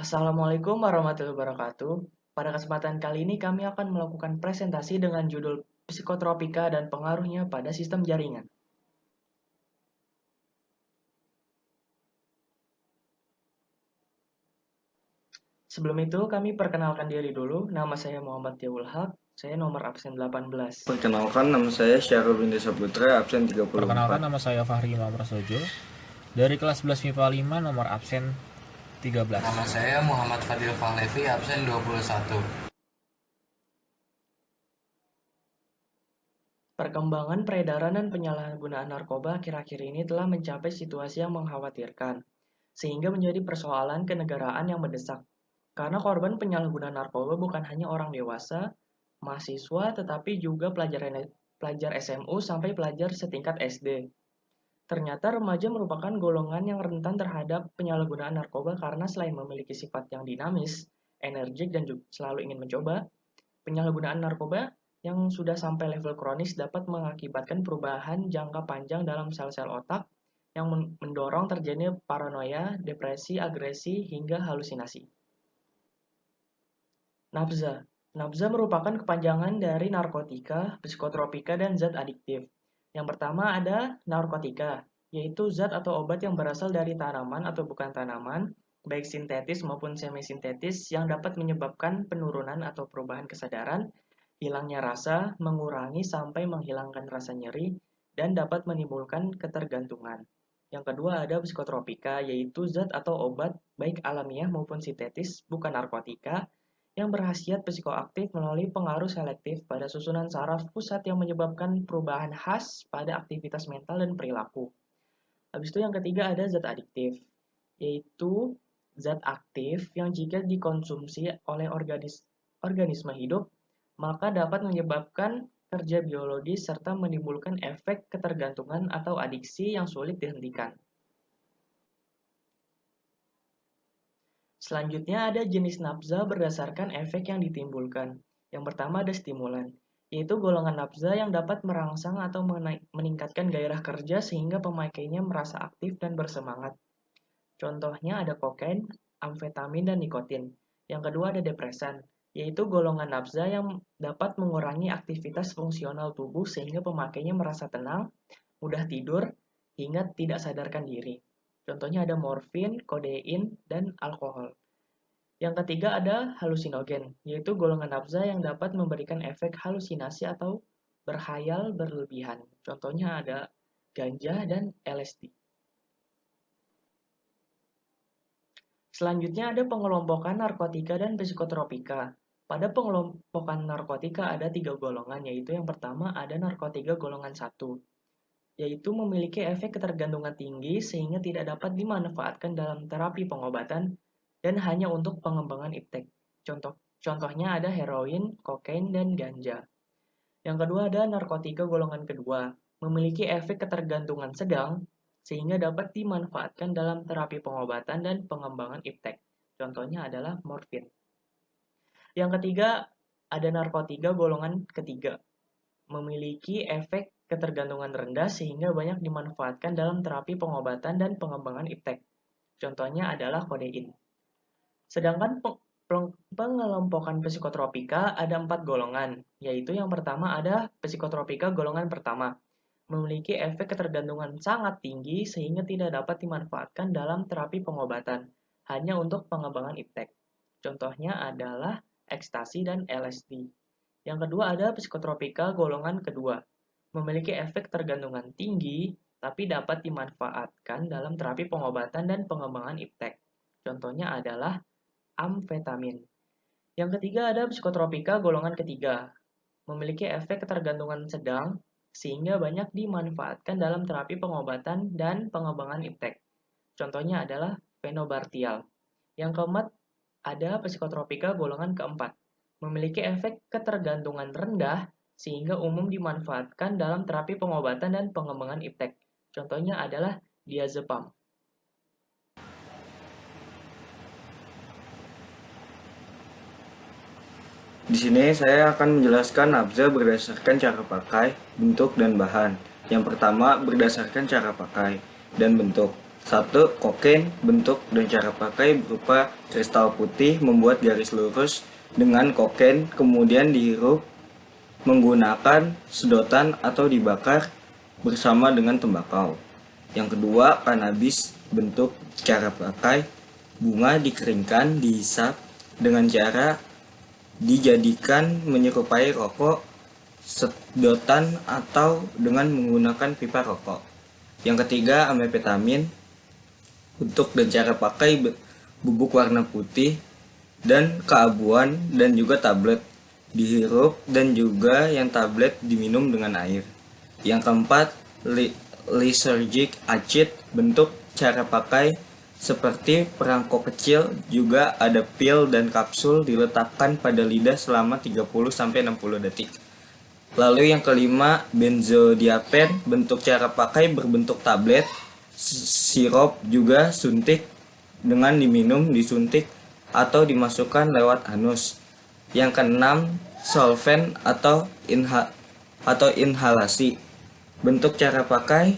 Assalamualaikum warahmatullahi wabarakatuh. Pada kesempatan kali ini kami akan melakukan presentasi dengan judul Psikotropika dan Pengaruhnya pada Sistem Jaringan. Sebelum itu, kami perkenalkan diri dulu. Nama saya Muhammad Tiaul Haq, saya nomor absen 18. Perkenalkan, nama saya Syahrul Binti Saputra, absen 34. Perkenalkan, nama saya Fahri Imam Prasojo dari kelas 11 MIPA 5, nomor absen 13. Nama saya Muhammad Fadil Fahlevi, absen 21. Perkembangan peredaran dan penyalahgunaan narkoba akhir-akhir ini telah mencapai situasi yang mengkhawatirkan, sehingga menjadi persoalan kenegaraan yang mendesak. Karena korban penyalahgunaan narkoba bukan hanya orang dewasa, mahasiswa, tetapi juga pelajar SMU sampai pelajar setingkat SD. Ternyata remaja merupakan golongan yang rentan terhadap penyalahgunaan narkoba karena selain memiliki sifat yang dinamis, energik, dan juga selalu ingin mencoba, penyalahgunaan narkoba yang sudah sampai level kronis dapat mengakibatkan perubahan jangka panjang dalam sel-sel otak yang mendorong terjadinya paranoia, depresi, agresi, hingga halusinasi. Nafza. Nafza merupakan kepanjangan dari narkotika, psikotropika, dan zat adiktif. Yang pertama ada narkotika, yaitu zat atau obat yang berasal dari tanaman atau bukan tanaman, baik sintetis maupun semi-sintetis yang dapat menyebabkan penurunan atau perubahan kesadaran, hilangnya rasa, mengurangi sampai menghilangkan rasa nyeri, dan dapat menimbulkan ketergantungan. Yang kedua ada psikotropika, yaitu zat atau obat baik alamiah maupun sintetis, bukan narkotika, yang berkhasiat psikoaktif melalui pengaruh selektif pada susunan saraf pusat yang menyebabkan perubahan khas pada aktivitas mental dan perilaku. Habis itu yang ketiga ada zat adiktif, yaitu zat aktif yang jika dikonsumsi oleh organisme hidup, maka dapat menyebabkan kerja biologis serta menimbulkan efek ketergantungan atau adiksi yang sulit dihentikan. Selanjutnya ada jenis nafza berdasarkan efek yang ditimbulkan. Yang pertama ada stimulan, yaitu golongan nafza yang dapat merangsang atau meningkatkan gairah kerja sehingga pemakainya merasa aktif dan bersemangat. Contohnya ada kokain, amfetamin, dan nikotin. Yang kedua ada depresan, yaitu golongan nafza yang dapat mengurangi aktivitas fungsional tubuh sehingga pemakainya merasa tenang, mudah tidur, hingga tidak sadarkan diri. Contohnya ada morfin, kodein, dan alkohol. Yang ketiga ada halusinogen, yaitu golongan nafza yang dapat memberikan efek halusinasi atau berkhayal berlebihan. Contohnya ada ganja dan LSD. Selanjutnya ada pengelompokan narkotika dan psikotropika. Pada pengelompokan narkotika ada 3 golongan, yaitu yang pertama ada narkotika golongan 1, yaitu memiliki efek ketergantungan tinggi sehingga tidak dapat dimanfaatkan dalam terapi pengobatan dan hanya untuk pengembangan iptek. Contohnya ada heroin, kokain, dan ganja. Yang kedua ada narkotika golongan kedua, memiliki efek ketergantungan sedang sehingga dapat dimanfaatkan dalam terapi pengobatan dan pengembangan iptek. Contohnya adalah morfin. Yang ketiga ada narkotika golongan ketiga, memiliki efek ketergantungan rendah sehingga banyak dimanfaatkan dalam terapi pengobatan dan pengembangan iptek. Contohnya adalah kodein. Sedangkan pengelompokan psikotropika ada 4 golongan, yaitu yang pertama ada psikotropika golongan pertama, memiliki efek ketergantungan sangat tinggi sehingga tidak dapat dimanfaatkan dalam terapi pengobatan, hanya untuk pengembangan iptek. Contohnya adalah ekstasi dan LSD. Yang kedua ada psikotropika golongan kedua, memiliki efek tergantungan tinggi tapi dapat dimanfaatkan dalam terapi pengobatan dan pengembangan iptek. Contohnya adalah amfetamin. Yang ketiga ada psikotropika golongan ketiga, memiliki efek ketergantungan sedang sehingga banyak dimanfaatkan dalam terapi pengobatan dan pengembangan iptek. Contohnya adalah fenobarbital. Yang keempat ada psikotropika golongan keempat, memiliki efek ketergantungan rendah sehingga umum dimanfaatkan dalam terapi pengobatan dan pengembangan iptek. Contohnya adalah diazepam. Di sini saya akan menjelaskan nafza berdasarkan cara pakai, bentuk, dan bahan. Yang pertama berdasarkan cara pakai dan bentuk. 1. Kokain, bentuk dan cara pakai berupa kristal putih membuat garis lurus dengan kokain, kemudian dihirup menggunakan sedotan atau dibakar bersama dengan tembakau. Yang kedua, kannabis, bentuk cara pakai bunga dikeringkan, dihisap dengan cara dijadikan menyerupai rokok, sedotan atau dengan menggunakan pipa rokok. Yang ketiga, amfetamin, bentuk dan cara pakai bubuk warna putih dan keabuan dan juga tablet dihirup dan juga yang tablet diminum dengan air. Yang keempat, lysergic acid, bentuk cara pakai seperti perangko kecil, juga ada pil dan kapsul diletakkan pada lidah selama 30-60 detik. Lalu yang kelima, benzodiapen, bentuk cara pakai berbentuk tablet, sirup juga suntik dengan diminum, disuntik atau dimasukkan lewat anus. Yang keenam, solven atau inhalasi, bentuk cara pakai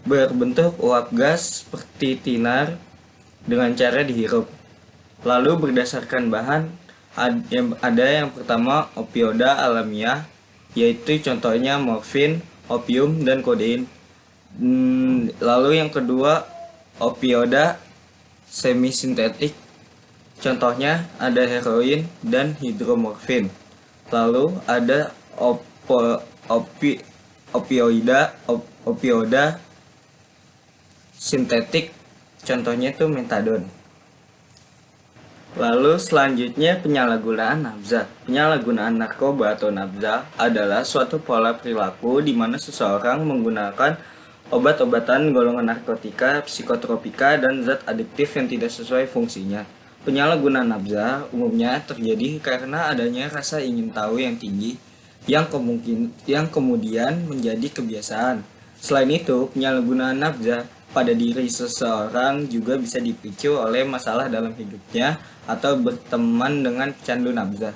berbentuk uap gas seperti tinar dengan cara dihirup. Lalu berdasarkan bahan ada yang pertama opioida alamiah, yaitu contohnya morfin, opium, dan kodein. Lalu yang kedua opioida semisintetik, contohnya ada heroin dan hidromorfin. Lalu ada opioida sintetik, contohnya itu metadon. Lalu selanjutnya penyalahgunaan nafza. Penyalahgunaan narkoba atau nafza adalah suatu pola perilaku di mana seseorang menggunakan obat-obatan golongan narkotika, psikotropika, dan zat adiktif yang tidak sesuai fungsinya. Penyalahgunaan nafza umumnya terjadi karena adanya rasa ingin tahu yang tinggi yang kemudian menjadi kebiasaan. Selain itu, penyalahgunaan nafza pada diri seseorang juga bisa dipicu oleh masalah dalam hidupnya atau berteman dengan pecandu nafza.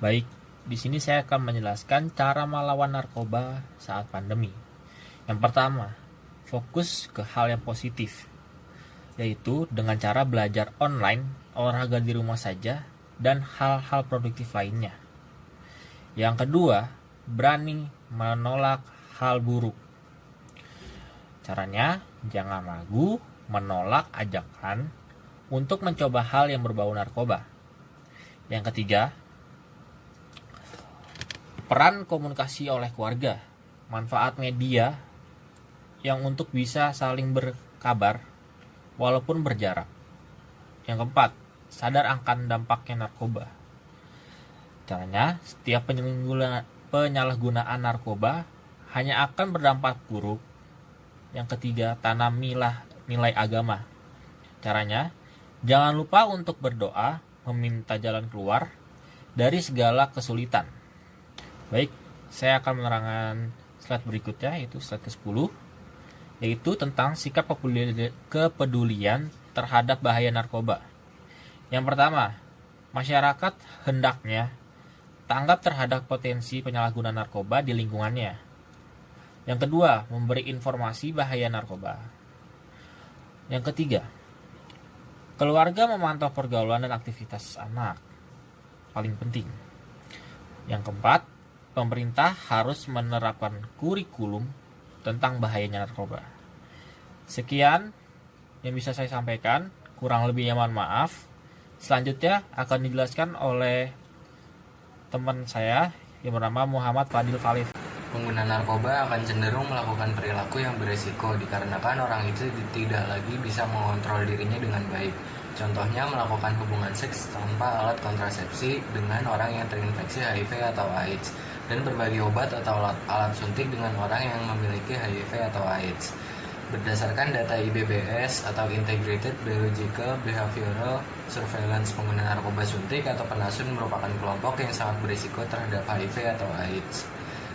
Baik, di sini saya akan menjelaskan cara melawan narkoba saat pandemi. Yang pertama, fokus ke hal yang positif, yaitu dengan cara belajar online, olahraga di rumah saja, dan hal-hal produktif lainnya. Yang kedua, berani menolak hal buruk. Caranya, jangan ragu menolak ajakan untuk mencoba hal yang berbau narkoba. Yang ketiga, peran komunikasi oleh keluarga, manfaat media yang untuk bisa saling berkabar walaupun berjarak. Yang keempat, sadar akan dampaknya narkoba. Caranya, setiap penyalahgunaan narkoba hanya akan berdampak buruk. Yang ketiga, tanamilah nilai agama. Caranya, jangan lupa untuk berdoa, meminta jalan keluar dari segala kesulitan. Baik, saya akan menerangkan slide berikutnya, yaitu slide ke-10, yaitu tentang sikap kepedulian terhadap bahaya narkoba. Yang pertama, masyarakat hendaknya tanggap terhadap potensi penyalahgunaan narkoba di lingkungannya. Yang kedua, memberi informasi bahaya narkoba. Yang ketiga, keluarga memantau pergaulan dan aktivitas anak. Paling penting. Yang keempat, pemerintah harus menerapkan kurikulum tentang bahayanya narkoba. Sekian yang bisa saya sampaikan, kurang lebihnya mohon maaf. Selanjutnya akan dijelaskan oleh teman saya yang bernama Muhammad Fadil Khalif. Pengguna narkoba akan cenderung melakukan perilaku yang beresiko dikarenakan orang itu tidak lagi bisa mengontrol dirinya dengan baik. Contohnya melakukan hubungan seks tanpa alat kontrasepsi dengan orang yang terinfeksi HIV atau AIDS, dan berbagi obat atau alat suntik dengan orang yang memiliki HIV atau AIDS. Berdasarkan data IBBS atau Integrated Biological Behavioral Surveillance, pengguna narkoba suntik atau penasun merupakan kelompok yang sangat berisiko terhadap HIV atau AIDS.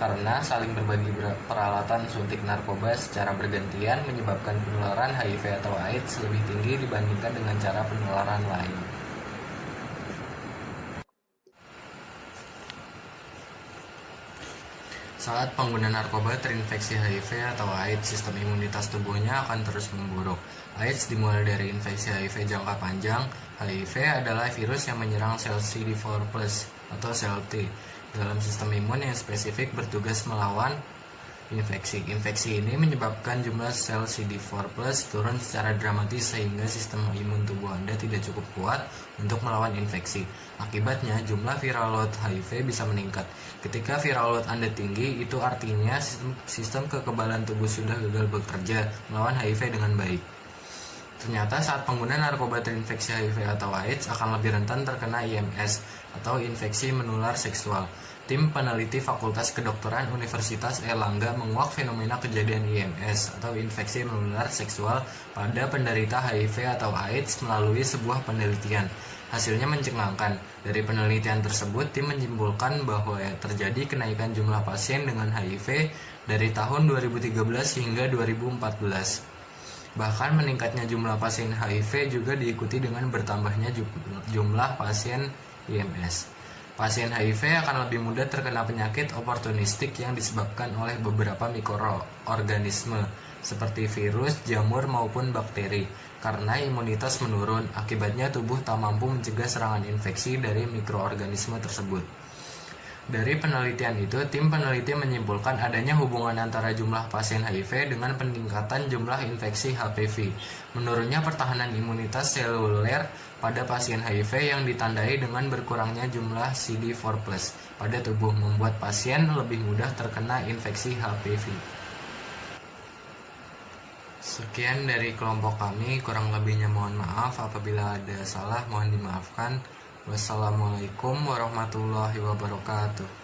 Karena saling berbagi peralatan suntik narkoba secara bergantian menyebabkan penularan HIV atau AIDS lebih tinggi dibandingkan dengan cara penularan lain. Saat pengguna narkoba terinfeksi HIV atau AIDS, sistem imunitas tubuhnya akan terus memburuk. AIDS dimulai dari infeksi HIV jangka panjang. HIV adalah virus yang menyerang sel CD4+ atau sel T dalam sistem imun yang spesifik bertugas melawan infeksi. Infeksi ini menyebabkan jumlah sel CD4+ turun secara dramatis sehingga sistem imun tubuh Anda tidak cukup kuat untuk melawan infeksi. Akibatnya, jumlah viral load HIV bisa meningkat. Ketika viral load Anda tinggi, itu artinya sistem kekebalan tubuh sudah gagal bekerja melawan HIV dengan baik. Ternyata saat pengguna narkoba terinfeksi HIV atau AIDS akan lebih rentan terkena IMS atau infeksi menular seksual. Tim peneliti Fakultas Kedokteran Universitas Airlangga menguak fenomena kejadian IMS atau infeksi menular seksual pada penderita HIV atau AIDS melalui sebuah penelitian. Hasilnya mencengangkan. Dari penelitian tersebut, tim menyimpulkan bahwa terjadi kenaikan jumlah pasien dengan HIV dari tahun 2013 hingga 2014. Bahkan meningkatnya jumlah pasien HIV juga diikuti dengan bertambahnya jumlah pasien IMS. Pasien HIV akan lebih mudah terkena penyakit oportunistik yang disebabkan oleh beberapa mikroorganisme seperti virus, jamur maupun bakteri. Karena imunitas menurun, akibatnya tubuh tak mampu mencegah serangan infeksi dari mikroorganisme tersebut. Dari penelitian itu, tim peneliti menyimpulkan adanya hubungan antara jumlah pasien HIV dengan peningkatan jumlah infeksi HPV. Menurunnya pertahanan imunitas seluler pada pasien HIV yang ditandai dengan berkurangnya jumlah CD4+ pada tubuh membuat pasien lebih mudah terkena infeksi HPV. Sekian dari kelompok kami, kurang lebihnya mohon maaf. Apabila ada salah mohon dimaafkan. Wassalamualaikum warahmatullahi wabarakatuh.